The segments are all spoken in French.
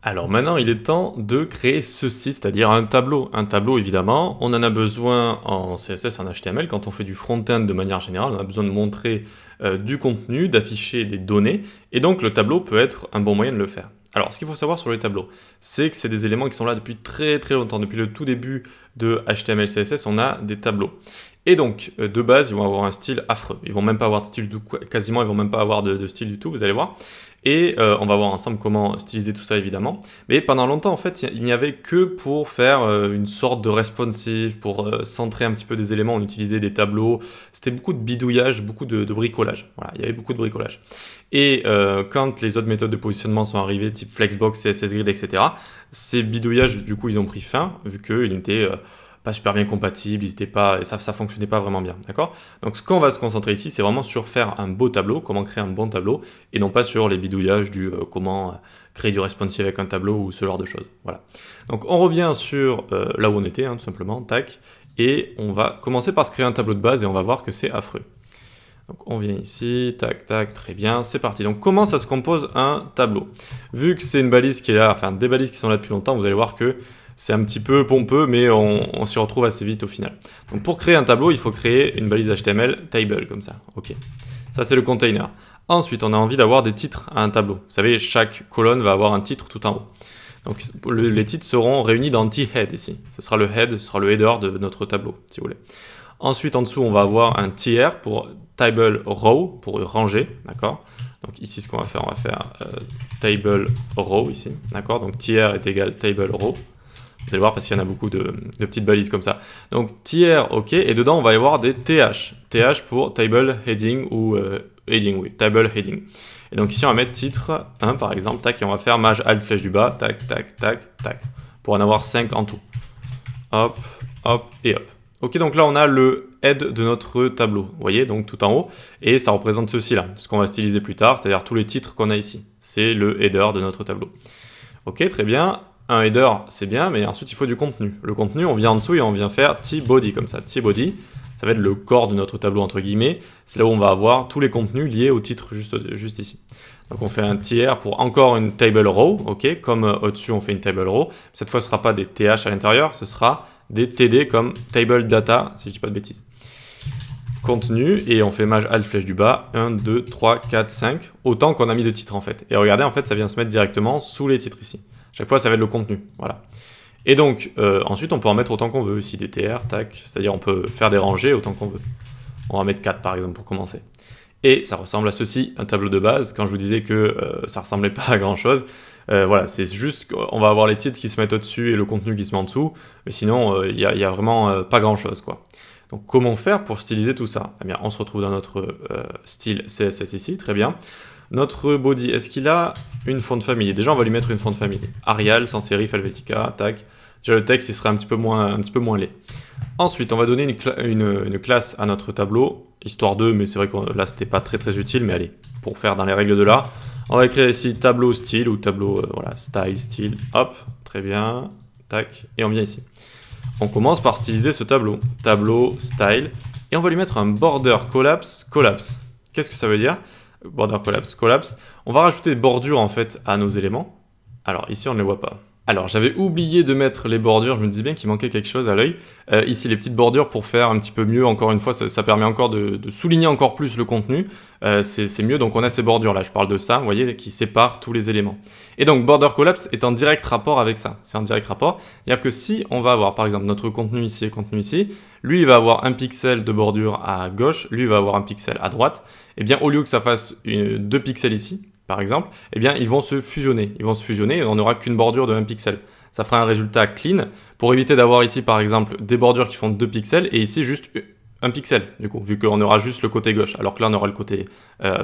Alors maintenant, il est temps de créer ceci, c'est-à-dire un tableau. Un tableau, évidemment, on en a besoin en CSS, en HTML, quand on fait du front-end de manière générale, on a besoin de montrer du contenu, d'afficher des données, et donc le tableau peut être un bon moyen de le faire. Alors, ce qu'il faut savoir sur les tableaux, c'est que c'est des éléments qui sont là depuis très très longtemps. Depuis le tout début de HTML, CSS, on a des tableaux. Et donc, de base, ils vont avoir un style affreux. Ils vont même pas avoir de style, quasiment, ils vont même pas avoir de style du tout, vous allez voir. Et on va voir ensemble comment styliser tout ça, évidemment. Mais pendant longtemps, en fait, il n'y avait que pour faire une sorte de responsive, pour centrer un petit peu des éléments, on utilisait des tableaux. C'était beaucoup de bidouillage, beaucoup de bricolage. Voilà, il y avait beaucoup de bricolage. Et quand les autres méthodes de positionnement sont arrivées, type Flexbox, CSS Grid, etc., ces bidouillages, du coup, ils ont pris fin, vu qu'ils n'étaient pas super bien compatibles, ils étaient pas, ça fonctionnait pas vraiment bien, d'accord? Donc ce qu'on va se concentrer ici, c'est vraiment sur faire un beau tableau, comment créer un bon tableau, et non pas sur les bidouillages du comment créer du responsive avec un tableau ou ce genre de choses, voilà. Donc on revient sur là où on était, hein, tout simplement, tac, et on va commencer par se créer un tableau de base et on va voir que c'est affreux. Donc on vient ici, tac, tac, très bien, c'est parti. Donc comment ça se compose un tableau? Vu que c'est une balise qui est là, enfin des balises qui sont là depuis longtemps, vous allez voir que c'est un petit peu pompeux, mais on s'y retrouve assez vite au final. Donc pour créer un tableau, il faut créer une balise HTML table, comme ça. Ok. Ça, c'est le container. Ensuite, on a envie d'avoir des titres à un tableau. Vous savez, chaque colonne va avoir un titre tout en haut. Donc les titres seront réunis dans t-head ici. Ce sera le head, ce sera le header de notre tableau, si vous voulez. Ensuite, en dessous, on va avoir un tr pour table row, pour ranger, d'accord? Donc ici, ce qu'on va faire, on va faire table row ici, d'accord? Donc tr est égal table row. Vous allez voir parce qu'il y en a beaucoup de petites balises comme ça. Donc tr, ok, et dedans on va y avoir des th. Th pour table heading ou heading, oui, table heading. Et donc ici on va mettre titre 1 par exemple, tac, et on va faire maj alt flèche du bas, tac, tac, tac, tac, pour en avoir 5 en tout. Hop, hop et hop. Ok, donc là on a le head de notre tableau, vous voyez, donc tout en haut, et ça représente ceci là, ce qu'on va styliser plus tard, c'est-à-dire tous les titres qu'on a ici. C'est le header de notre tableau. Ok, très bien. Un header, c'est bien, mais ensuite il faut du contenu. Le contenu, on vient en dessous et on vient faire t-body comme ça. T-body, ça va être le corps de notre tableau entre guillemets. C'est là où on va avoir tous les contenus liés au titre juste ici. Donc on fait un tr pour encore une table row, ok, comme au-dessus on fait une table row. Cette fois ce ne sera pas des th à l'intérieur, ce sera des td comme table data, si je dis pas de bêtises. Contenu, et on fait maj alt flèche du bas, 1, 2, 3, 4, 5, autant qu'on a mis de titres en fait. Et regardez, en fait ça vient se mettre directement sous les titres ici. Chaque fois, ça va être le contenu, voilà. Et donc, ensuite, on peut en mettre autant qu'on veut, ici, des tr, tac, c'est-à-dire on peut faire des rangées autant qu'on veut. On va mettre 4, par exemple, pour commencer. Et ça ressemble à ceci, un tableau de base. Quand je vous disais que ça ressemblait pas à grand-chose, voilà, c'est juste qu'on va avoir les titres qui se mettent au-dessus et le contenu qui se met en dessous, mais sinon, il y a vraiment pas grand-chose, quoi. Donc, comment faire pour styliser tout ça? Eh bien, on se retrouve dans notre style CSS ici, très bien. Notre body, est-ce qu'il a une font de famille? Déjà, on va lui mettre une font de famille. Arial, sans serif, Helvetica, tac. Déjà, le texte, il serait un petit peu moins laid. Ensuite, on va donner une classe à notre tableau, histoire de, mais c'est vrai que là, c'était pas très très utile, mais allez, pour faire dans les règles de l'art, on va écrire ici tableau style ou tableau, voilà, style, hop, très bien, tac, et on vient ici. On commence par styliser ce tableau, tableau, style, et on va lui mettre un border collapse. Qu'est-ce que ça veut dire? Border collapse. On va rajouter des bordures en fait à nos éléments. Alors ici on ne les voit pas. Alors j'avais oublié de mettre les bordures, je me disais bien qu'il manquait quelque chose à l'œil. Ici les petites bordures pour faire un petit peu mieux, encore une fois ça permet encore de souligner encore plus le contenu. C'est mieux, donc on a ces bordures là, je parle de ça, vous voyez, qui séparent tous les éléments. Et donc border collapse est en direct rapport avec ça, c'est en direct rapport. C'est-à-dire que si on va avoir par exemple notre contenu ici et contenu ici, lui il va avoir un pixel de bordure à gauche, lui il va avoir un pixel à droite, et bien au lieu que ça fasse 2 pixels ici, par exemple, eh bien, ils vont se fusionner. Et on n'aura qu'une bordure de 1 pixel. Ça fera un résultat clean pour éviter d'avoir ici, par exemple, des bordures qui font 2 pixels et ici juste 1 pixel, du coup, vu qu'on aura juste le côté gauche, alors que là, on aura le côté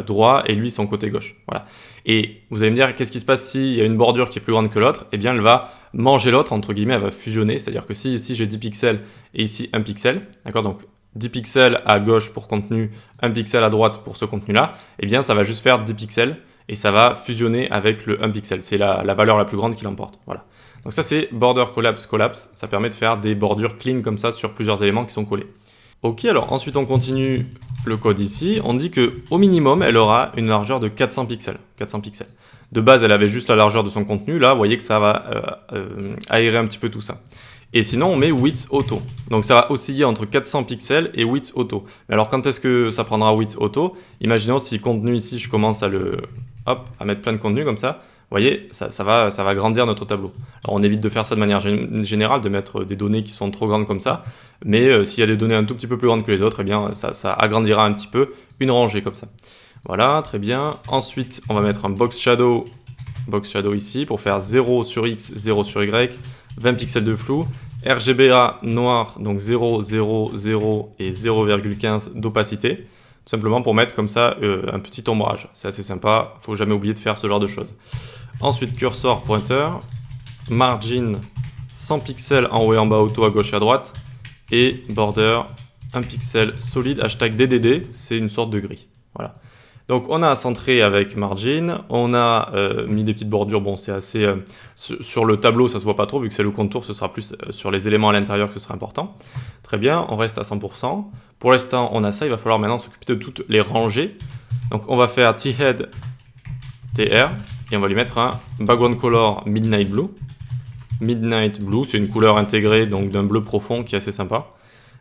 droit et lui, son côté gauche. Voilà. Et vous allez me dire, qu'est-ce qui se passe s'il y a une bordure qui est plus grande que l'autre? Eh bien, elle va manger l'autre, entre guillemets, elle va fusionner. C'est-à-dire que si ici, j'ai 10 pixels et ici 1 pixel, d'accord, donc 10 pixels à gauche pour contenu, 1 pixel à droite pour ce contenu-là, eh bien, ça va juste faire 10 pixels. Et ça va fusionner avec le 1 pixel. C'est la valeur la plus grande qui l'emporte. Voilà. Donc ça, c'est border collapse. Ça permet de faire des bordures clean comme ça sur plusieurs éléments qui sont collés. Ok, alors ensuite on continue le code ici, on dit qu'au minimum, elle aura une largeur de 400 pixels. 400 pixels. De base, elle avait juste la largeur de son contenu. Là, vous voyez que ça va aérer un petit peu tout ça. Et sinon, on met width auto. Donc, ça va osciller entre 400 pixels et width auto. Mais alors, quand est-ce que ça prendra width auto? Imaginons si contenu ici, je commence à à mettre plein de contenu comme ça. Vous voyez, ça va grandir notre tableau. Alors, on évite de faire ça de manière générale, de mettre des données qui sont trop grandes comme ça. Mais s'il y a des données un tout petit peu plus grandes que les autres, eh bien, ça agrandira un petit peu une rangée comme ça. Voilà, très bien. Ensuite, on va mettre un box shadow ici pour faire 0 sur X, 0 sur Y, 20 pixels de flou. RGBA noir, donc 0, 0, 0 et 0,15 d'opacité. Tout simplement pour mettre comme ça un petit ombrage. C'est assez sympa, il ne faut jamais oublier de faire ce genre de choses. Ensuite, cursor pointer, margin 100 pixels en haut et en bas auto à gauche et à droite. Et border 1 pixel solide, hashtag DDD, c'est une sorte de gris. Voilà. Donc on a centré avec margin, on a mis des petites bordures, bon c'est assez... sur le tableau ça se voit pas trop, vu que c'est le contour, ce sera plus sur les éléments à l'intérieur que ce sera important. Très bien, on reste à 100%. Pour l'instant on a ça, il va falloir maintenant s'occuper de toutes les rangées. Donc on va faire thead tr, et on va lui mettre un background color midnight blue. Midnight blue, c'est une couleur intégrée donc d'un bleu profond qui est assez sympa.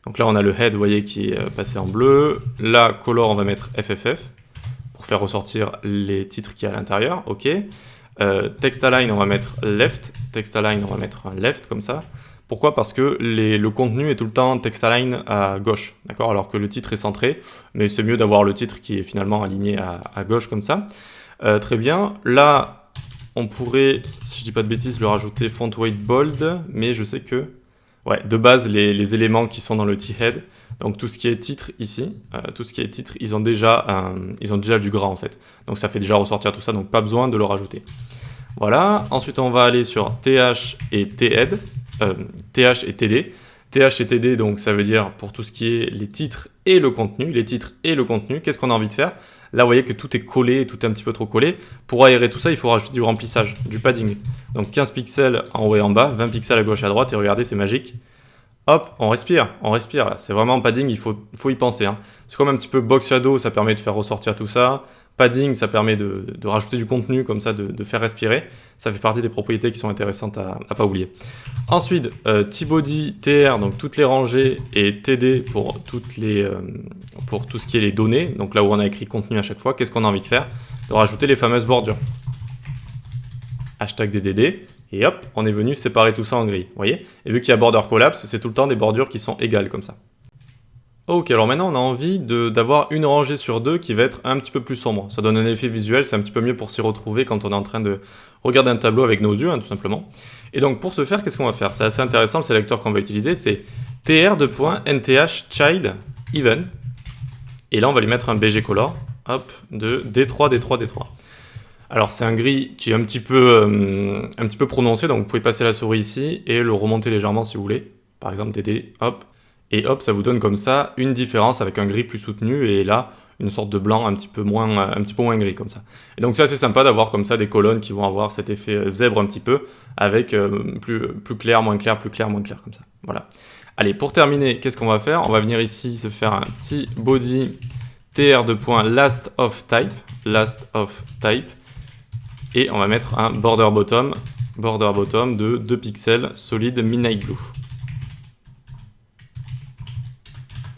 Donc là on a le head, vous voyez, qui est passé en bleu. La color on va mettre FFF. Faire ressortir les titres qu'il y a à l'intérieur, ok. Text align, on va mettre left. Text align, on va mettre un left comme ça. Pourquoi? Parce que le contenu est tout le temps text align à gauche, d'accord, alors que le titre est centré, mais c'est mieux d'avoir le titre qui est finalement aligné à gauche comme ça. Très bien. Là, on pourrait, si je dis pas de bêtises, le rajouter font weight bold, mais je sais que, ouais, de base, les éléments qui sont dans le t-head, donc tout ce qui est titre ici, ils ont déjà du gras en fait. Donc ça fait déjà ressortir tout ça, donc pas besoin de le rajouter. Voilà, ensuite on va aller sur TH et THEAD, TH et TD. TH et TD, donc ça veut dire pour tout ce qui est les titres et le contenu. Qu'est-ce qu'on a envie de faire? Là, vous voyez que tout est collé, tout est un petit peu trop collé. Pour aérer tout ça, il faut rajouter du remplissage, du padding. Donc 15 pixels en haut et en bas, 20 pixels à gauche et à droite, et regardez, c'est magique. Hop, on respire là. C'est vraiment padding, il faut y penser. Hein. C'est comme un petit peu box shadow, ça permet de faire ressortir tout ça. Padding, ça permet de rajouter du contenu, comme ça, de faire respirer. Ça fait partie des propriétés qui sont intéressantes à pas oublier. Ensuite, T-body, TR, donc toutes les rangées, et TD pour tout ce qui est les données. Donc là où on a écrit contenu à chaque fois, qu'est-ce qu'on a envie de faire? De rajouter les fameuses bordures. Hashtag DDD. Et hop, on est venu séparer tout ça en gris, vous voyez? Et vu qu'il y a border collapse, c'est tout le temps des bordures qui sont égales comme ça. Ok, alors maintenant on a envie d'avoir une rangée sur deux qui va être un petit peu plus sombre. Ça donne un effet visuel, c'est un petit peu mieux pour s'y retrouver quand on est en train de regarder un tableau avec nos yeux, hein, tout simplement. Et donc pour ce faire, qu'est-ce qu'on va faire? C'est assez intéressant, le sélecteur qu'on va utiliser, c'est tr2.nth child even. Et là on va lui mettre un BG color, hop, de D3, D3, D3. Alors c'est un gris qui est un petit peu prononcé, donc vous pouvez passer la souris ici et le remonter légèrement si vous voulez. Par exemple DD, hop, et hop, ça vous donne comme ça une différence avec un gris plus soutenu et là une sorte de blanc un petit peu moins gris comme ça. Et donc c'est assez sympa d'avoir comme ça des colonnes qui vont avoir cet effet zèbre un petit peu avec plus clair, moins clair, plus clair, moins clair comme ça. Voilà. Allez, pour terminer, qu'est-ce qu'on va faire? On va venir ici se faire un petit body tr2.last of type. Et on va mettre un border bottom de 2 pixels solide midnight blue.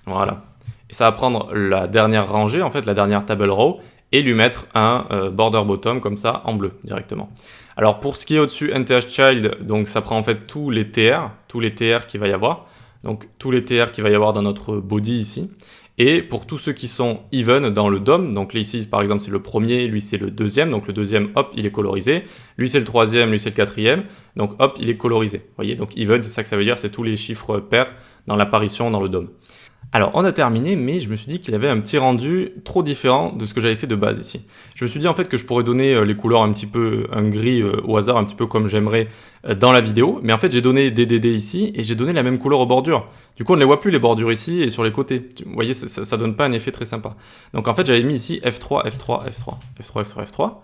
Voilà. Et ça va prendre la dernière rangée, en fait, la dernière table row, et lui mettre un border bottom comme ça en bleu directement. Alors pour ce qui est au-dessus, NTH child, donc ça prend en fait tous les TR qu'il va y avoir. Donc tous les TR qu'il va y avoir dans notre body ici. Et pour tous ceux qui sont even dans le DOM, donc là ici par exemple c'est le premier, lui c'est le deuxième, donc le deuxième hop il est colorisé, lui c'est le troisième, lui c'est le quatrième, donc hop il est colorisé. Vous voyez, donc even c'est ça que ça veut dire, c'est tous les chiffres pairs dans l'apparition dans le DOM. Alors on a terminé, mais je me suis dit qu'il y avait un petit rendu trop différent de ce que j'avais fait de base ici. Je me suis dit en fait que je pourrais donner les couleurs un petit peu, un gris au hasard, un petit peu comme j'aimerais dans la vidéo, mais en fait j'ai donné DDD ici et j'ai donné la même couleur aux bordures. Du coup on ne les voit plus les bordures ici et sur les côtés. Vous voyez, ça donne pas un effet très sympa. Donc en fait j'avais mis ici F3, F3, F3, F3, F3, F3,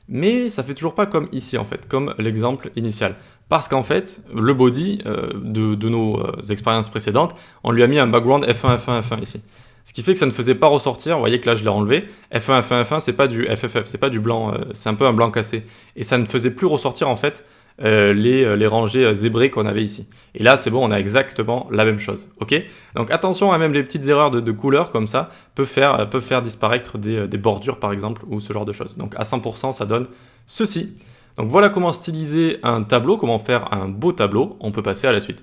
mais ça fait toujours pas comme ici en fait, comme l'exemple initial. Parce qu'en fait, le body de nos expériences précédentes, on lui a mis un background F1, F1, F1 ici. Ce qui fait que ça ne faisait pas ressortir, vous voyez que là je l'ai enlevé, F1, F1, F1, c'est pas du FFF, c'est pas du blanc, c'est un peu un blanc cassé. Et ça ne faisait plus ressortir en fait les rangées zébrées qu'on avait ici. Et là c'est bon, on a exactement la même chose, ok? Donc attention à même les petites erreurs de couleur comme ça, peuvent faire disparaître des bordures par exemple, ou ce genre de choses. Donc à 100% ça donne ceci. Donc voilà comment styliser un tableau, comment faire un beau tableau, on peut passer à la suite.